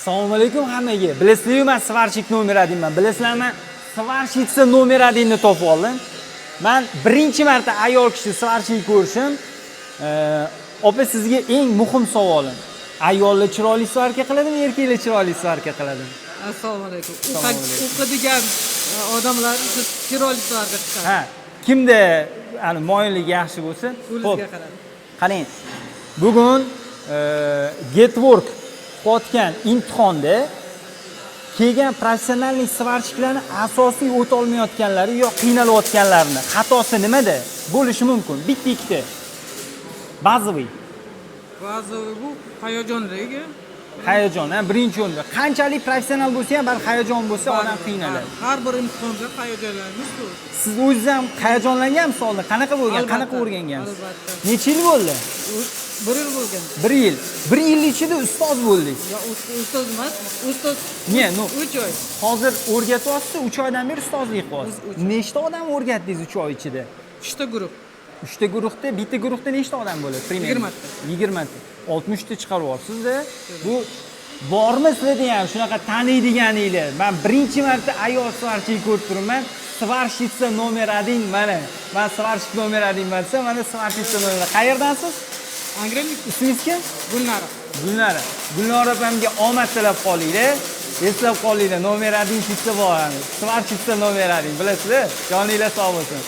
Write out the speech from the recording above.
Assalomu alaykum hammaga. Bilasizmi, men svarchik nomer 1man. Bilasizlarmi? Svarchitsa nomer 1ni topib oldim. Men birinchi marta ayol kishi svarchik ko'rishim. Opa, sizga eng muhim savolim. Ayollar chiroyli svarka qiladimi, erkaklar chiroyli svarka qiladimi? Assalomu alaykum. O'qidigan odamlar chiroyli svarka chiqadi. Ha, kimda moyilligi yaxshi bo'lsa, O'zizga qarab. qarang. Bugun Getwork o'tgan imtihonda kelgan professionallik svarchiklarni asosiy o'ta olmayotganlari yo qiynalayotganlarini xatosi nimada bo'lishi mumkin? Bitta ikkita. Bazaviy. Ba'zi bu hayajonligi. Hayajon, birinchi o'rinda. Qanchalik professional bo'lsa ham, baribir hayajon bo'lsa odam qiynaladi. Har bir imtihonda hayajonlanamiz. Siz o'zingiz ham hayajonlanganmisiz oldin? Qanaqa bo'lgan? Qanaqa o'rgangansiz? Albatta. Necha yil bo'ldi? 1 yil bo'lgan. 1 yil. 1 yil ichida ustoz bo'ldik. Yo, ustoz emas, ustoz. Ne, 3 oy. Hozir o'rgatyapsiz, 3 oydan beri ustozlik qilyapsiz. Nechta odam o'rgatdingiz 3 oy ichida? 3 ta guruh. 3 ta guruhda, bitta guruhda nechta odam bo'ladi? 20 ta. 20 ta. 60 ta chiqaryapsiz-da. Bu bormi sizlarda ham shunaqa taniydiganinglar? Men birinchi marta ayol svarchik ko'rib turibman. Svarchitsa nomer 1 mana. Men svarchik nomer 1man desa, mana svarchitsa nomer. Qayerdansiz? Angrenlik Ismingiz kim? Gulnara. Gulnara. Gulnara opamga omad tilab qolinglar. Eslab qolinglar, nomer 1 chitsa bor. Svarchitsa nomer 1. Bilasizlar? Joninglar sog' bo'lsin.